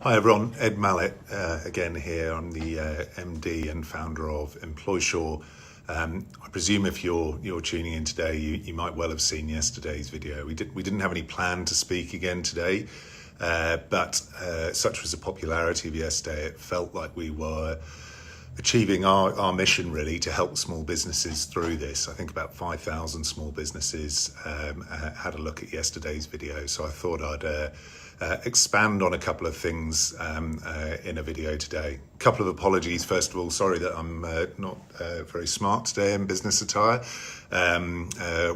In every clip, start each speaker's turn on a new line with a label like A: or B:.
A: Hi everyone, Ed Mallet again here. I'm the MD and founder of Employsure. I presume if you're tuning in today, you might well have seen yesterday's video. We didn't have any plan to speak again today, but such was the popularity of yesterday. It felt like we were achieving our mission really to help small businesses through this. I think about 5,000 small businesses had a look at yesterday's video, so I thought I'd expand on a couple of things in a video today. A couple of apologies. First of all, sorry that I'm not very smart today in business attire.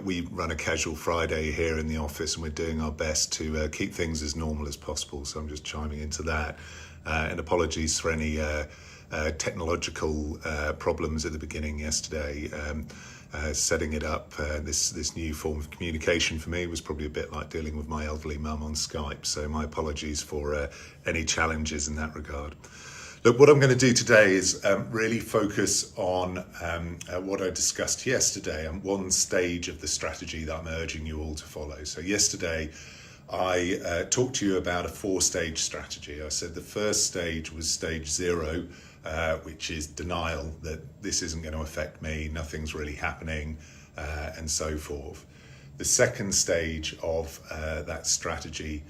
A: We run a casual Friday here in the office and we're doing our best to keep things as normal as possible. So I'm just chiming into that. And apologies for any technological problems at the beginning yesterday. Setting it up, this new form of communication for me was probably a bit like dealing with my elderly mum on Skype. So my apologies for any challenges in that regard. Look, what I'm going to do today is really focus on what I discussed yesterday and one stage of the strategy that I'm urging you all to follow. So yesterday, I talked to you about a 4-stage strategy. I said the first stage was stage 0, which is denial, that this isn't going to affect me, nothing's really happening, and so forth. The second stage of that strategy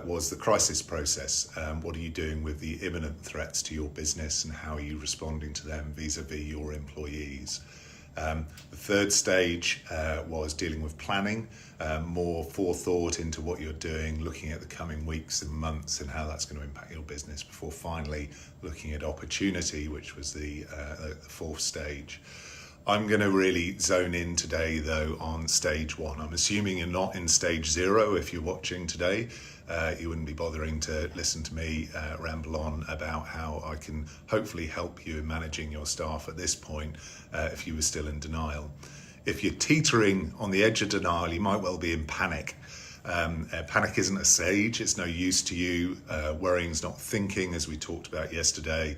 A: was the crisis process. What are you doing with the imminent threats to your business and how are you responding to them vis-a-vis your employees? The third stage was dealing with planning, more forethought into what you're doing, looking at the coming weeks and months and how that's going to impact your business, before finally looking at opportunity, which was the 4th stage. I'm going to really zone in today, though, on stage 1. I'm assuming you're not in stage 0 if you're watching today. You wouldn't be bothering to listen to me ramble on about how I can hopefully help you in managing your staff at this point if you were still in denial. If you're teetering on the edge of denial, you might well be in panic. Panic isn't a sage, it's no use to you. Worrying's not thinking, as we talked about yesterday.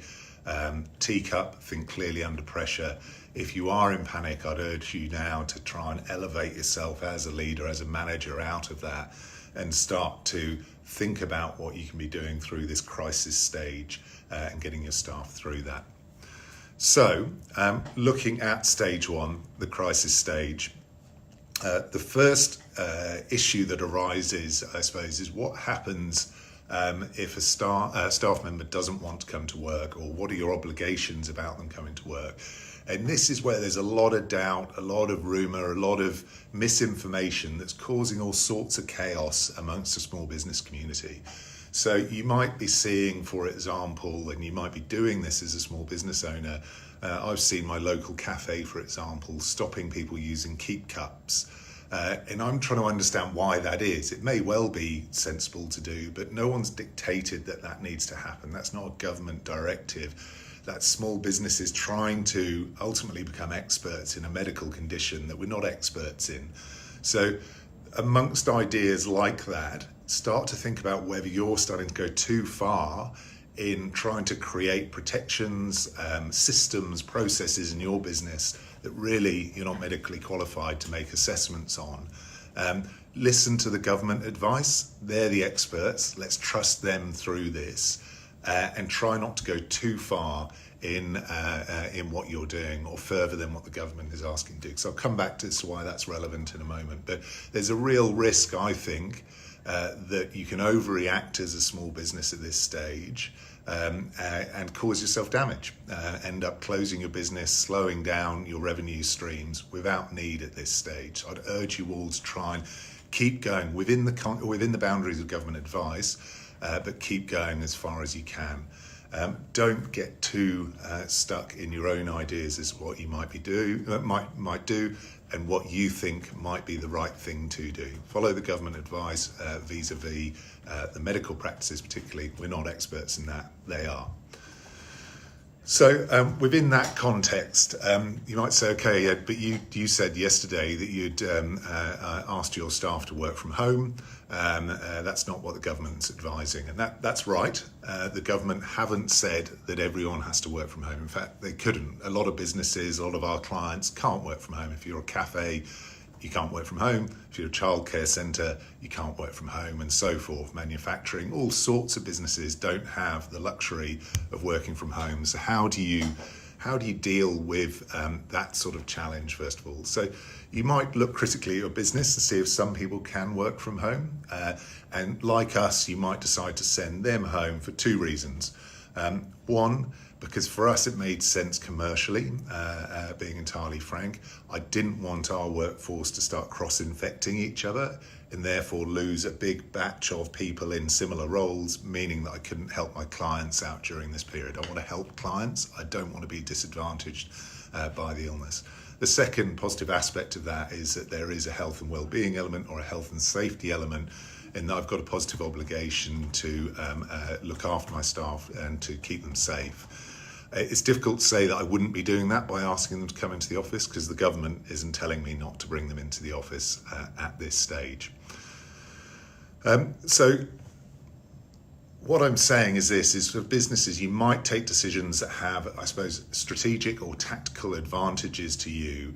A: Teacup, think clearly under pressure. If you are in panic, I'd urge you now to try and elevate yourself as a leader, as a manager out of that, and start to think about what you can be doing through this crisis stage and getting your staff through that. So, looking at stage 1, the crisis stage, the first issue that arises, I suppose, is what happens if a staff member doesn't want to come to work, or what are your obligations about them coming to work? And this is where there's a lot of doubt, a lot of rumour, a lot of misinformation that's causing all sorts of chaos amongst the small business community. So you might be seeing, for example, and you might be doing this as a small business owner, I've seen my local cafe, for example, stopping people using keep cups. And I'm trying to understand why that is. It may well be sensible to do, but no one's dictated that that needs to happen. That's not a government directive. That's small businesses trying to ultimately become experts in a medical condition that we're not experts in. So amongst ideas like that, start to think about whether you're starting to go too far in trying to create protections, systems, processes in your business that really you're not medically qualified to make assessments on. Listen to the government advice. They're the experts. Let's trust them through this. And try not to go too far in what you're doing, or further than what the government is asking to do. So I'll come back to why that's relevant in a moment. But there's a real risk, I think, that you can overreact as a small business at this stage and cause yourself damage, end up closing your business, slowing down your revenue streams without need at this stage. So I'd urge you all to try and keep going within the boundaries of government advice, but keep going as far as you can. Don't get too stuck in your own ideas as what you might do, and what you think might be the right thing to do. Follow the government advice vis-a-vis the medical practices, particularly. We're not experts in that; they are. So within that context, you might say, okay, Ed, but you said yesterday that you'd asked your staff to work from home. That's not what the government's advising, and that's right. The government haven't said that everyone has to work from home. In fact, they couldn't. A lot of businesses, a lot of our clients can't work from home. If you're a cafe, you can't work from home. If you're a childcare centre, you can't work from home, and so forth. Manufacturing, all sorts of businesses don't have the luxury of working from home. So how do you deal with that sort of challenge, first of all? So you might look critically at your business and see if some people can work from home. And like us, you might decide to send them home for two reasons. One, because for us it made sense commercially, being entirely frank. I didn't want our workforce to start cross-infecting each other and therefore lose a big batch of people in similar roles, meaning that I couldn't help my clients out during this period. I want to help clients. I don't want to be disadvantaged by the illness. The second positive aspect of that is that there is a health and well-being element, or a health and safety element, in that I've got a positive obligation to look after my staff and to keep them safe. It's difficult to say that I wouldn't be doing that by asking them to come into the office, because the government isn't telling me not to bring them into the office at this stage. So what I'm saying is this, is for businesses, you might take decisions that have, I suppose, strategic or tactical advantages to you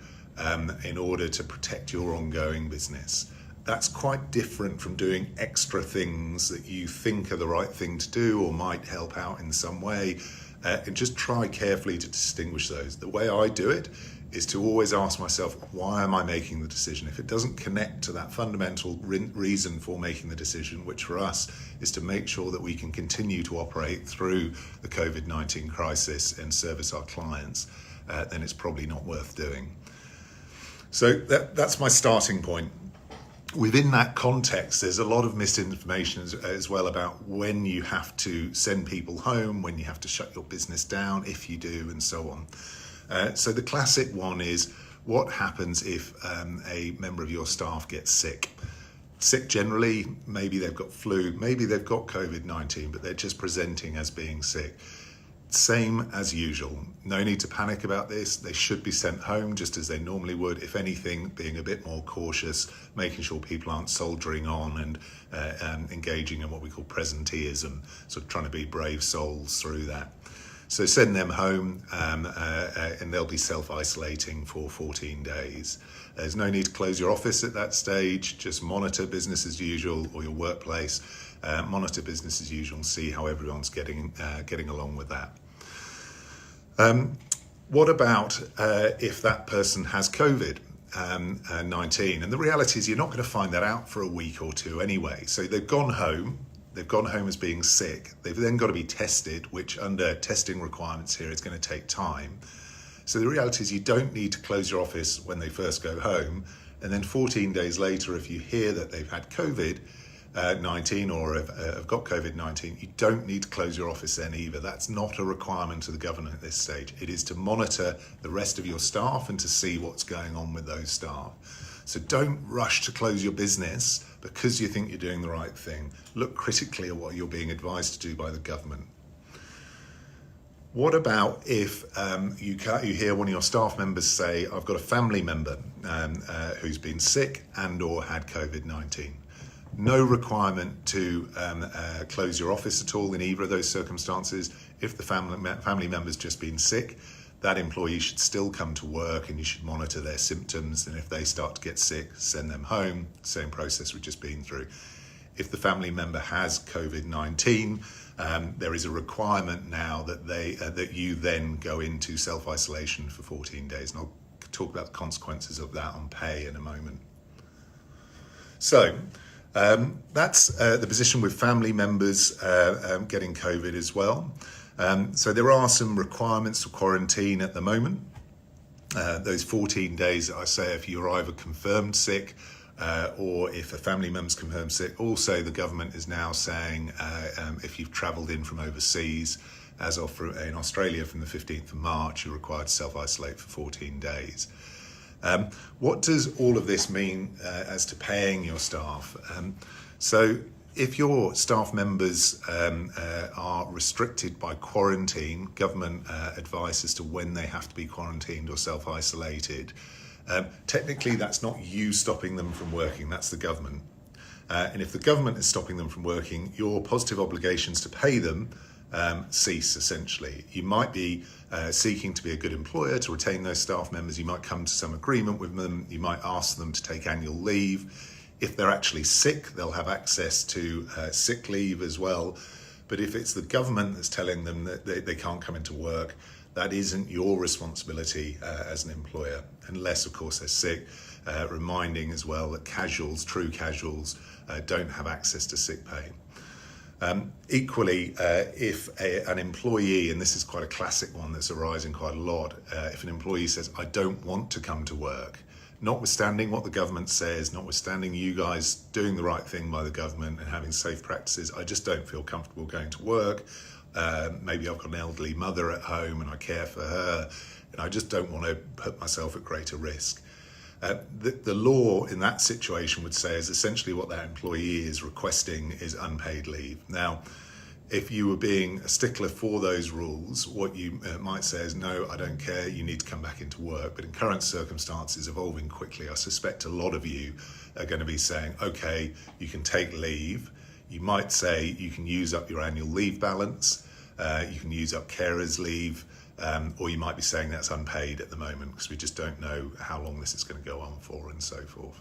A: in order to protect your ongoing business. That's quite different from doing extra things that you think are the right thing to do or might help out in some way. And just try carefully to distinguish those. The way I do it is to always ask myself, why am I making the decision? If it doesn't connect to that fundamental reason for making the decision, which for us is to make sure that we can continue to operate through the COVID-19 crisis and service our clients, then it's probably not worth doing. So that's my starting point. Within that context, there's a lot of misinformation as well about when you have to send people home, when you have to shut your business down, if you do, and so on. So the classic one is, what happens if a member of your staff gets sick? Sick generally, maybe they've got flu, maybe they've got COVID-19, but they're just presenting as being sick. Same as usual. No need to panic about this. They should be sent home just as they normally would. If anything, being a bit more cautious, making sure people aren't soldiering on and engaging in what we call presenteeism, sort of trying to be brave souls through that. So send them home and they'll be self-isolating for 14 days. There's no need to close your office at that stage. Just monitor business as usual, or your workplace. Monitor business as usual and see how everyone's getting along with that. What about if that person has COVID-19? And the reality is you're not going to find that out for a week or two anyway. So they've gone home as being sick. They've then got to be tested, which under testing requirements here is going to take time. So the reality is you don't need to close your office when they first go home. And then 14 days later, if you hear that they've had COVID-19 or have got COVID-19, you don't need to close your office then either. That's not a requirement of the government at this stage. It is to monitor the rest of your staff and to see what's going on with those staff. So don't rush to close your business because you think you're doing the right thing. Look critically at what you're being advised to do by the government. What about if you hear one of your staff members say, I've got a family member who's been sick and or had COVID-19? No requirement to close your office at all in either of those circumstances. If the family member's just been sick, that employee should still come to work and you should monitor their symptoms. And if they start to get sick, send them home. Same process we've just been through. If the family member has COVID-19, there is a requirement now that that you then go into self-isolation for 14 days. And I'll talk about the consequences of that on pay in a moment. So that's the position with family members getting COVID as well. So there are some requirements for quarantine at the moment. Those 14 days that I say, if you're either confirmed sick or if a family member's confirmed sick. Also, the government is now saying if you've travelled in from overseas, as of in Australia from the 15th of March, you're required to self-isolate for 14 days. What does all of this mean as to paying your staff? So if your staff members are restricted by quarantine, government advice as to when they have to be quarantined or self-isolated, technically that's not you stopping them from working, that's the government. And if the government is stopping them from working, your positive obligations to pay them cease, essentially. You might be seeking to be a good employer to retain those staff members. You might come to some agreement with them. You might ask them to take annual leave. If they're actually sick, they'll have access to sick leave as well. But if it's the government that's telling them that they can't come into work, that isn't your responsibility as an employer, unless, of course, they're sick. Reminding as well that true casuals, don't have access to sick pay. Equally, if an employee, and this is quite a classic one that's arising quite a lot, if an employee says, I don't want to come to work, notwithstanding what the government says, notwithstanding you guys doing the right thing by the government and having safe practices, I just don't feel comfortable going to work. Maybe I've got an elderly mother at home and I care for her, and I just don't want to put myself at greater risk. The law in that situation would say is essentially what that employee is requesting is unpaid leave. Now, if you were being a stickler for those rules, what you might say is, no, I don't care, you need to come back into work. But in current circumstances evolving quickly, I suspect a lot of you are going to be saying, okay, you can take leave. You might say you can use up your annual leave balance, you can use up carers leave, or you might be saying that's unpaid at the moment because we just don't know how long this is going to go on for and so forth.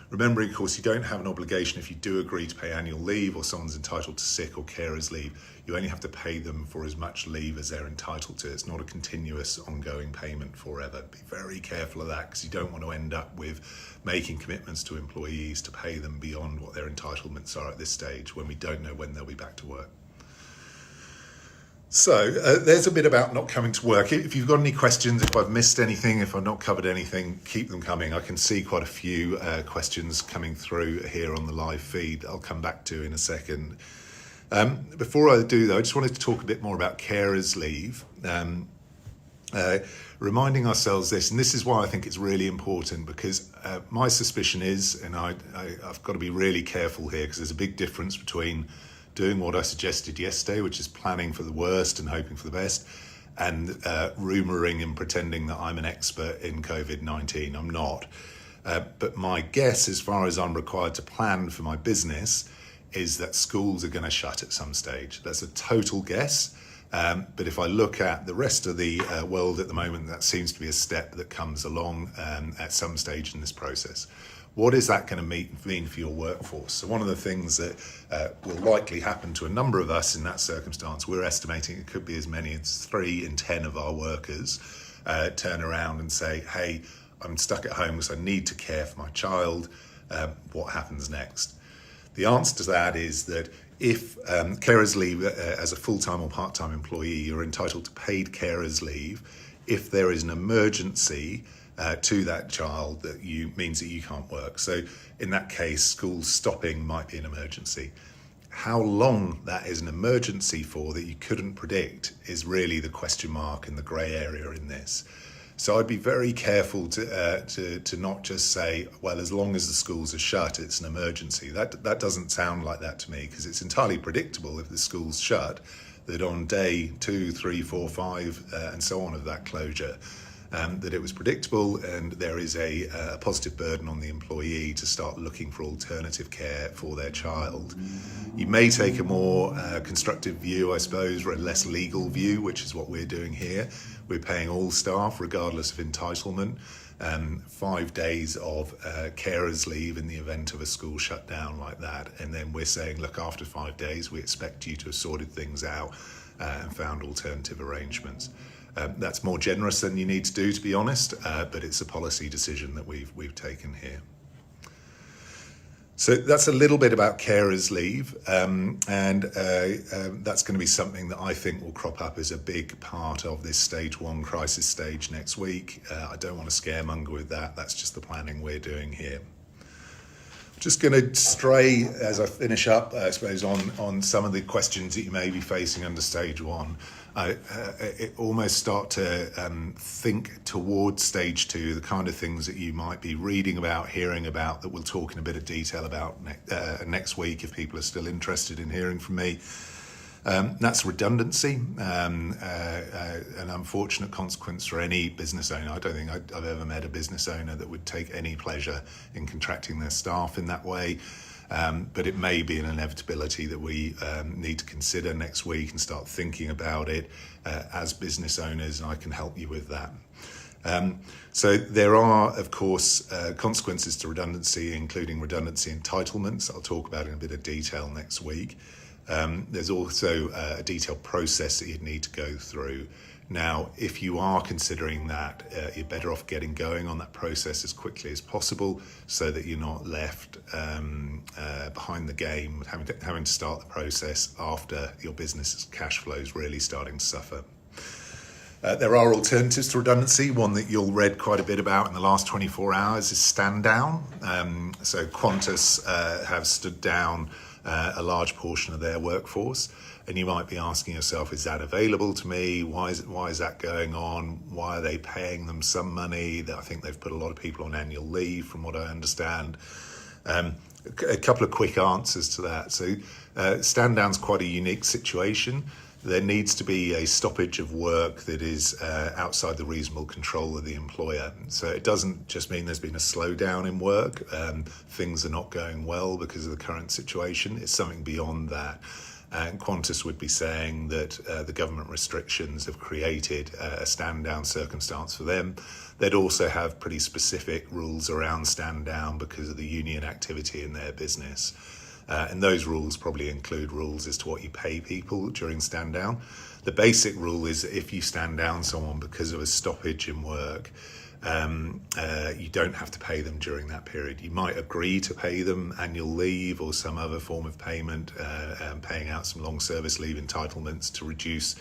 A: Remembering, of course, you don't have an obligation if you do agree to pay annual leave or someone's entitled to sick or carers leave. You only have to pay them for as much leave as they're entitled to. It's not a continuous ongoing payment forever. Be very careful of that because you don't want to end up with making commitments to employees to pay them beyond what their entitlements are at this stage when we don't know when they'll be back to work. So there's a bit about not coming to work. If you've got any questions, if I've missed anything, if I've not covered anything, keep them coming. I can see quite a few questions coming through here on the live feed I'll come back to in a second. Before I do though, I just wanted to talk a bit more about carers leave. Reminding ourselves this, and this is why I think it's really important, because my suspicion is, and I've got to be really careful here because there's a big difference between doing what I suggested yesterday, which is planning for the worst and hoping for the best, and rumouring and pretending that I'm an expert in COVID-19. I'm not. But my guess, as far as I'm required to plan for my business, is that schools are going to shut at some stage. That's a total guess. But if I look at the rest of the world at the moment, that seems to be a step that comes along at some stage in this process. What is that going to mean for your workforce? So one of the things that will likely happen to a number of us in that circumstance, we're estimating it could be as many as 3 in 10 of our workers turn around and say, hey, I'm stuck at home because I need to care for my child. What happens next? The answer to that is that if carers leave as a full-time or part-time employee, you're entitled to paid carers leave if there is an emergency to that child that means that you can't work. So in that case, school stopping might be an emergency. How long that is an emergency for that you couldn't predict is really the question mark and the grey area in this. So I'd be very careful to not just say, well, as long as the schools are shut, it's an emergency. That doesn't sound like that to me, because it's entirely predictable if the school's shut that on day 2, 3, 4, 5, and so on of that closure, that it was predictable, and there is a positive burden on the employee to start looking for alternative care for their child. You may take a more constructive view, I suppose, or a less legal view, which is what we're doing here. We're paying all staff, regardless of entitlement, 5 days of carers leave in the event of a school shutdown like that. And then we're saying, look, after 5 days, we expect you to have sorted things out and found alternative arrangements. That's more generous than you need to do, to be honest, but it's a policy decision that we've taken here. So that's a little bit about carers leave, and that's going to be something that I think will crop up as a big part of this stage 1 crisis stage next week. I don't want to scaremonger with that. That's just the planning we're doing here. Just going to stray as I finish up, I suppose, on some of the questions that you may be facing under stage 1. I almost start to think towards stage 2, the kind of things that you might be reading about, hearing about, that we'll talk in a bit of detail about next week if people are still interested in hearing from me. That's redundancy, an unfortunate consequence for any business owner. I don't think I've ever met a business owner that would take any pleasure in contracting their staff in that way. but it may be an inevitability that we need to consider next week and start thinking about it as business owners, and I can help you with that. So there are, of course, consequences to redundancy, including redundancy entitlements. I'll talk about in a bit of detail next week. There's also a detailed process that you'd need to go through. Now, if you are considering that, you're better off getting going on that process as quickly as possible so that you're not left behind the game, having to start the process after your business's cash flow is really starting to suffer. There are alternatives to redundancy. One that you'll read quite a bit about in the last 24 hours is stand down. So Qantas have stood down a large portion of their workforce, and you might be asking yourself, is that available to me? Why is that going on? Why are they paying them some money? I think they've put a lot of people on annual leave, from what I understand. A couple of quick answers to that. So stand down's quite a unique situation. There needs to be a stoppage of work that is outside the reasonable control of the employer. So it doesn't just mean there's been a slowdown in work, things are not going well because of the current situation. It's something beyond that. And Qantas would be saying that the government restrictions have created a stand down circumstance for them. They'd also have pretty specific rules around stand down because of the union activity in their business. And those rules probably include rules as to what you pay people during stand down. The basic rule is that if you stand down someone because of a stoppage in work, you don't have to pay them during that period. You might agree to pay them annual leave or some other form of payment, paying out some long service leave entitlements to reduce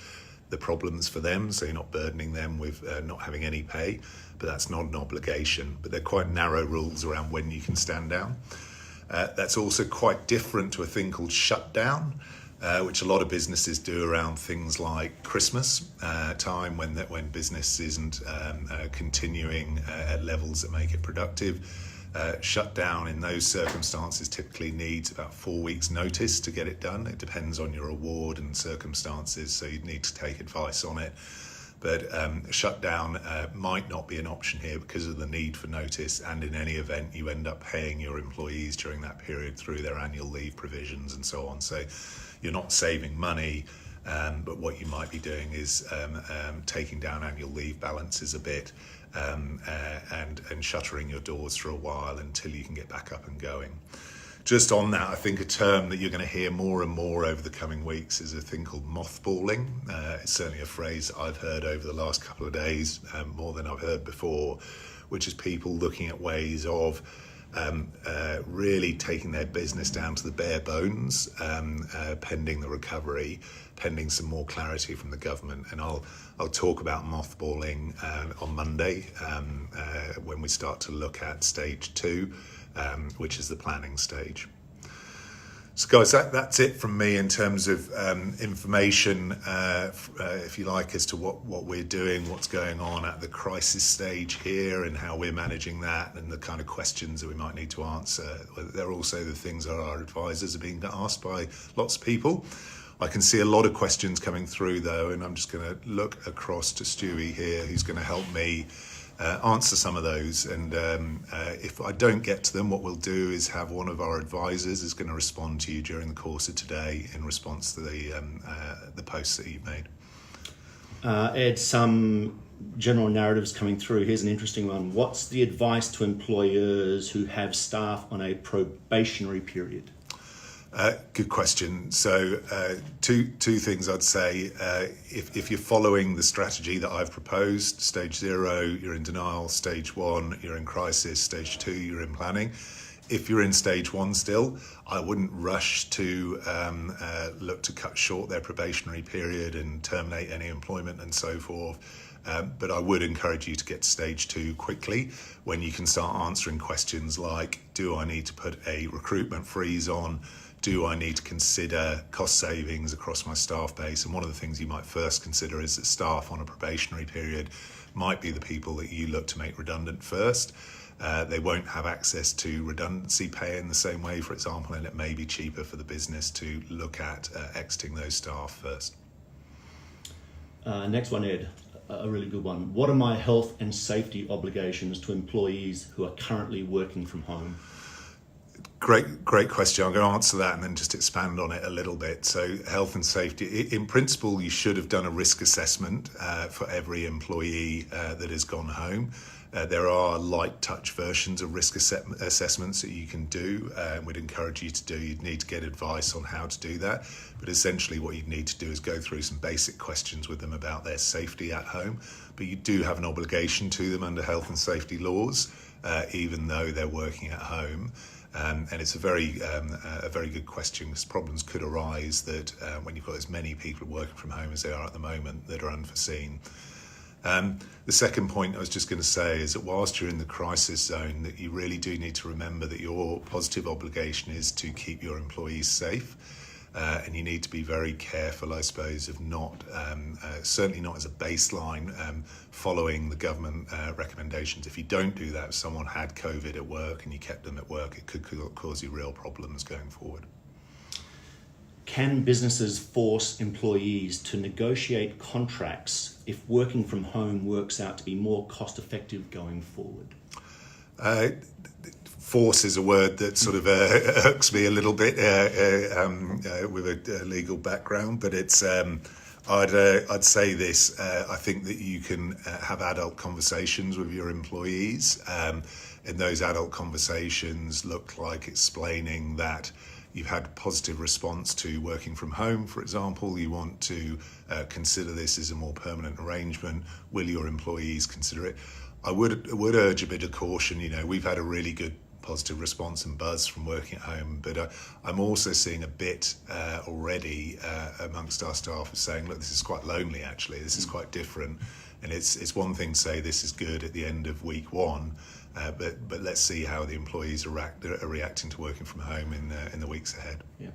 A: the problems for them, so you're not burdening them with not having any pay, but that's not an obligation. But they're quite narrow rules around when you can stand down. That's also quite different to a thing called shutdown, which a lot of businesses do around things like Christmas time when business isn't continuing at levels that make it productive. Shutdown in those circumstances typically needs about 4 weeks notice to get it done. It depends on your award and circumstances, so you'd need to take advice on it. But shutdown might not be an option here because of the need for notice, and in any event you end up paying your employees during that period through their annual leave provisions and so on. So you're not saving money, but what you might be doing is taking down annual leave balances a bit and shuttering your doors for a while until you can get back up and going. Just on that, I think a term that you're going to hear more and more over the coming weeks is a thing called mothballing. It's certainly a phrase I've heard over the last couple of days, more than I've heard before, which is people looking at ways of really taking their business down to the bare bones, pending the recovery, pending some more clarity from the government. And I'll talk about mothballing on Monday when we start to look at stage 2. Which is the planning stage. So guys, that's it from me in terms of information, if you like, as to what we're doing, what's going on at the crisis stage here and how we're managing that, and the kind of questions that we might need to answer. They're also the things that our advisors are being asked by lots of people. I can see a lot of questions coming through though, and I'm just going to look across to Stewie here, who's going to help me answer some of those, and if I don't get to them, what we'll do is have one of our advisors is going to respond to you during the course of today in response to the posts that you've made.
B: Ed, some general narratives coming through. Here's an interesting one. What's the advice to employers who have staff on a probationary period?
A: Good question. So two things I'd say. If you're following the strategy that I've proposed, stage 0, you're in denial. Stage 1, you're in crisis. Stage 2, you're in planning. If you're in stage 1 still, I wouldn't rush to look to cut short their probationary period and terminate any employment and so forth. But I would encourage you to get to stage 2 quickly, when you can start answering questions like, do I need to put a recruitment freeze on? Do I need to consider cost savings across my staff base? And one of the things you might first consider is that staff on a probationary period might be the people that you look to make redundant first. They won't have access to redundancy pay in the same way, for example, and it may be cheaper for the business to look at exiting those staff first.
B: Next one, Ed, a really good one. What are my health and safety obligations to employees who are currently working from home?
A: Great question. I'm going to answer that and then just expand on it a little bit. So health and safety, in principle, you should have done a risk assessment for every employee that has gone home. There are light touch versions of risk assessments that you can do. We'd encourage you to do. You'd need to get advice on how to do that. But essentially what you'd need to do is go through some basic questions with them about their safety at home. But you do have an obligation to them under health and safety laws, even though they're working at home. And it's a very good question, because problems could arise that when you've got as many people working from home as there are at the moment that are unforeseen. The second point I was just going to say is that whilst you're in the crisis zone, that you really do need to remember that your positive obligation is to keep your employees safe. And you need to be very careful, I suppose, of not, certainly not as a baseline, following the government recommendations. If you don't do that, if someone had COVID at work and you kept them at work, it could cause you real problems going forward.
B: Can businesses force employees to negotiate contracts if working from home works out to be more cost effective going forward?
A: Force is a word that sort of irks me a little bit with a legal background, but it's I'd say this. I think that you can have adult conversations with your employees, and those adult conversations look like explaining that you've had a positive response to working from home, for example. You want to consider this as a more permanent arrangement. Will your employees consider it? I would urge a bit of caution. We've had a really good positive response and buzz from working at home, but I'm also seeing a bit already amongst our staff of saying, look, this is quite lonely actually, this is quite different, and it's one thing to say this is good at the end of week one, but let's see how the employees are reacting to working from home in the weeks ahead.
B: Yeah.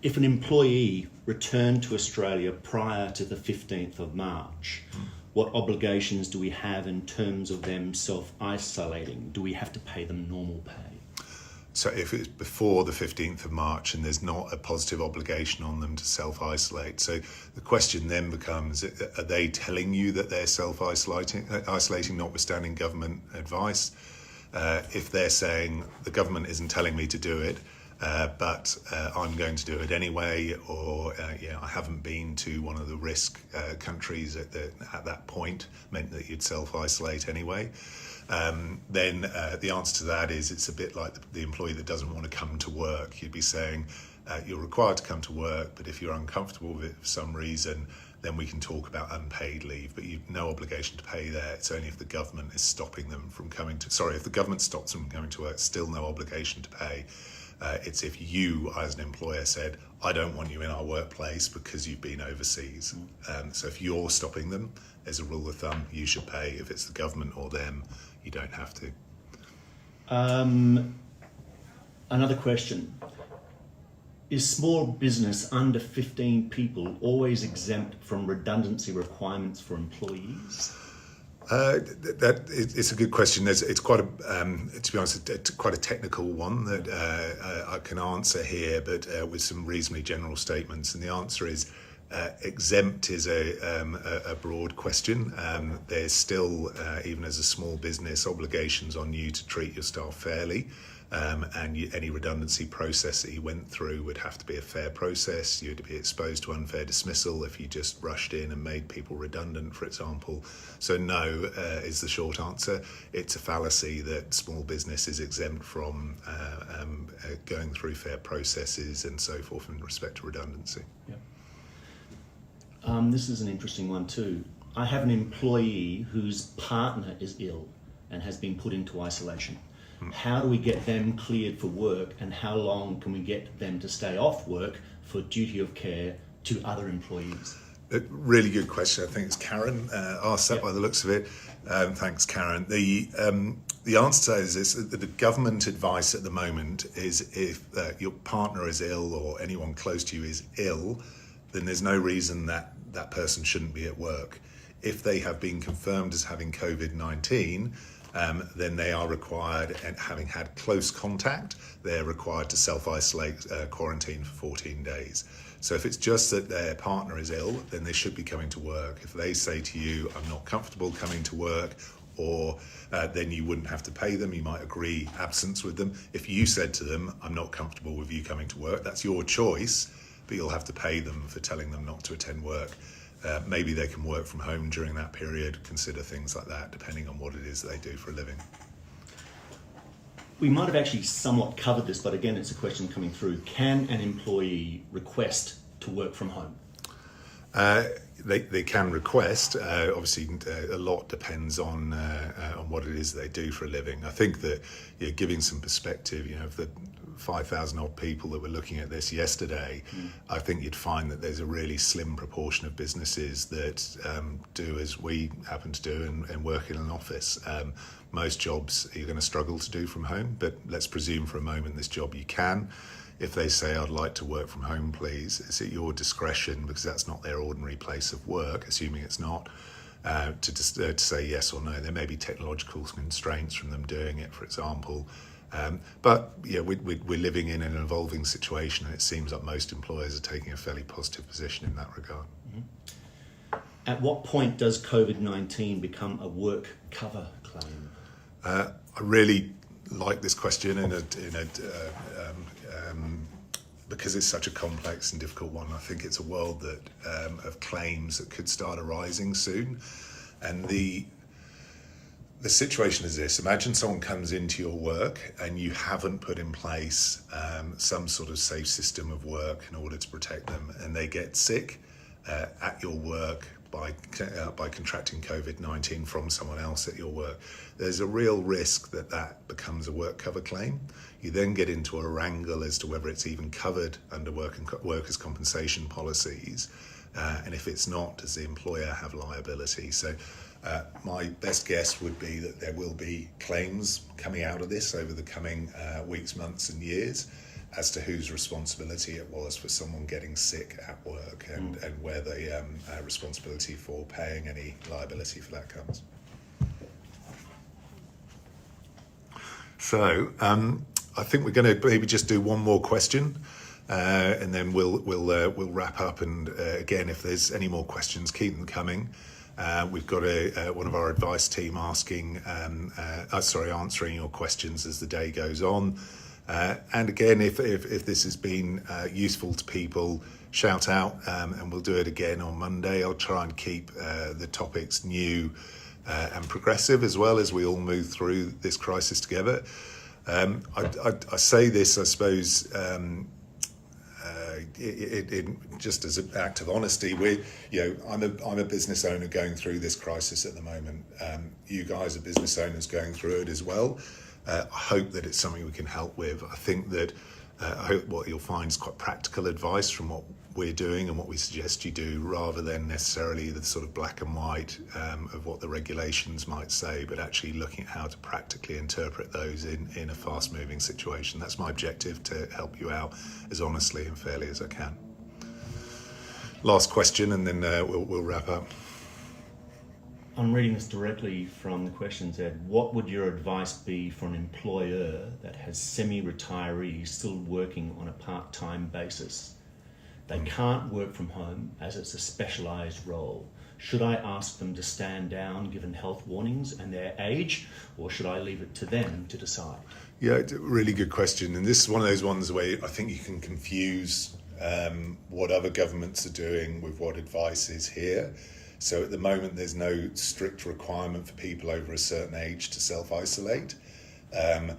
B: If an employee returned to Australia prior to the 15th of March, what obligations do we have in terms of them self-isolating? Do we have to pay them normal pay?
A: So if it's before the 15th of March and there's not a positive obligation on them to self-isolate, so the question then becomes, are they telling you that they're self-isolating, notwithstanding government advice? If they're saying the government isn't telling me to do it, but I'm going to do it anyway, or I haven't been to one of the risk countries at that point, meant that you'd self-isolate anyway, then the answer to that is it's a bit like the employee that doesn't want to come to work. You'd be saying you're required to come to work, but if you're uncomfortable with it for some reason, then we can talk about unpaid leave, but you've no obligation to pay there. It's only if the government is stopping them from coming to, if the government stops them from coming to work, still no obligation to pay. It's if you, as an employer, said, I don't want you in our workplace because you've been overseas. So if you're stopping them, as a rule of thumb, you should pay. If it's the government or them, you don't have to.
B: Another question. Is small business under 15 people always exempt from redundancy requirements for employees?
A: It's a good question. It's quite a, to be honest, it's quite a technical one that I can answer here, but with some reasonably general statements. And the answer is exempt is a broad question. There's still, even as a small business, obligations on you to treat your staff fairly. And any redundancy process that you went through would have to be a fair process. You'd be exposed to unfair dismissal if you just rushed in and made people redundant, for example. So no is the short answer. It's a fallacy that small business is exempt from going through fair processes and so forth in respect to redundancy.
B: Yeah. This is an interesting one too. I have an employee whose partner is ill and has been put into isolation. How do we get them cleared for work, and how long can we get them to stay off work for duty of care to other employees?
A: A really good question. I think it's Karen asked that by the looks of it. Thanks, Karen. The answer to that is this: that the government advice at the moment is if your partner is ill or anyone close to you is ill, then there's no reason that that person shouldn't be at work. If they have been confirmed as having COVID-19, then they are required, and having had close contact, they're required to self-isolate, quarantine for 14 days. So if it's just that their partner is ill, then they should be coming to work. If they say to you, I'm not comfortable coming to work, or then you wouldn't have to pay them. You might agree absence with them. If you said to them, I'm not comfortable with you coming to work, that's your choice, but you'll have to pay them for telling them not to attend work. Maybe they can work from home during that period. Consider things like that, depending on what it is they do for a living.
B: We might have actually somewhat covered this, but again, it's a question coming through. Can an employee request to work from home?
A: They can request. Obviously, a lot depends on what it is they do for a living. I think that giving some perspective, of the 5,000 odd people that were looking at this yesterday, I think you'd find that there's a really slim proportion of businesses that do as we happen to do and work in an office. Most jobs you're going to struggle to do from home, but let's presume for a moment this job you can. If they say, I'd like to work from home, please, it's at your discretion, because that's not their ordinary place of work, assuming it's not, to say yes or no. There may be technological constraints from them doing it, for example. But we're living in an evolving situation, and it seems like most employers are taking a fairly positive position in that regard.
B: Mm-hmm. At what point does COVID-19 become a work cover claim?
A: I really like this question because it's such a complex and difficult one. I think it's a world that of claims that could start arising soon, and the situation is this. Imagine someone comes into your work and you haven't put in place some sort of safe system of work in order to protect them, and they get sick at your work by contracting COVID-19 from someone else at your work. There's a real risk that becomes a work cover claim. You then get into a wrangle as to whether it's even covered under workers' compensation policies, and if it's not, does the employer have liability? So my best guess would be that there will be claims coming out of this over the coming weeks, months and years as to whose responsibility it was for someone getting sick at work, and where the responsibility for paying any liability for that comes. So I think we're going to maybe just do one more question, and then we'll wrap up. And again, if there's any more questions, keep them coming. We've got one of our advice team answering your questions as the day goes on. And again, if this has been useful to people, shout out, and we'll do it again on Monday. I'll try and keep the topics new and progressive as well as we all move through this crisis together. I say this, I suppose, just as an act of honesty. I'm a business owner going through this crisis at the moment. You guys are business owners going through it as well. I hope that it's something we can help with. I think that I hope what you'll find is quite practical advice from what we're doing and what we suggest you do, rather than necessarily the sort of black and white of what the regulations might say, but actually looking at how to practically interpret those in a fast-moving situation. That's my objective, to help you out as honestly and fairly as I can. Last question, and then we'll wrap up.
B: I'm reading this directly from the questions, Ed. What would your advice be for an employer that has semi-retirees still working on a part-time basis? They can't work from home as it's a specialised role. Should I ask them to stand down given health warnings and their age, or should I leave it to them to decide? Yeah, it's a
A: really good question. And this is one of those ones where I think you can confuse what other governments are doing with what advice is here. So at the moment, there's no strict requirement for people over a certain age to self-isolate. And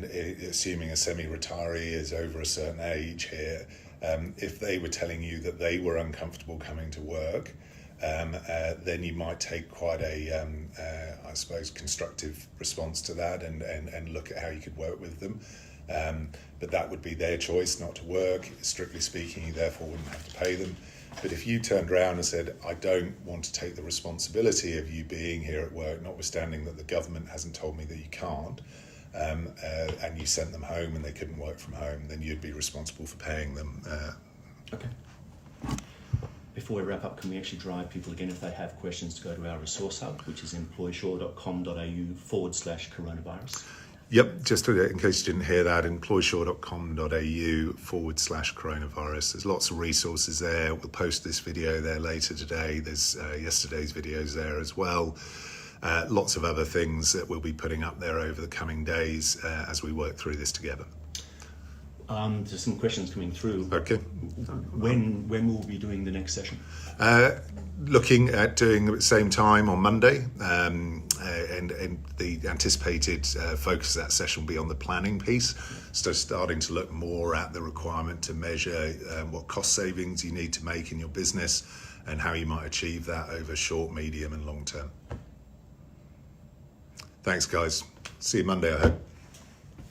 A: assuming a semi-retiree is over a certain age here, if they were telling you that they were uncomfortable coming to work, then you might take quite a, I suppose, constructive response to that and look at how you could work with them. But that would be their choice not to work. Strictly speaking, you therefore wouldn't have to pay them. But if you turned around and said, I don't want to take the responsibility of you being here at work, notwithstanding that the government hasn't told me that you can't, and you sent them home and they couldn't work from home, then you'd be responsible for paying them.
B: Okay. Before we wrap up, can we actually drive people again, if they have questions, to go to our resource hub, which is employsure.com.au/coronavirus?
A: Yep, just in case you didn't hear that, employsure.com.au/coronavirus. There's lots of resources there. We'll post this video there later today. There's yesterday's videos there as well. lots of other things that we'll be putting up there over the coming days as we work through this together.
B: There's some questions coming through.
A: Okay.
B: When will we be doing the next session?
A: Looking at doing at the same time on Monday, and the anticipated focus of that session will be on the planning piece. So starting to look more at the requirement to measure what cost savings you need to make in your business and how you might achieve that over short, medium and long term. Thanks guys. See you Monday, I hope.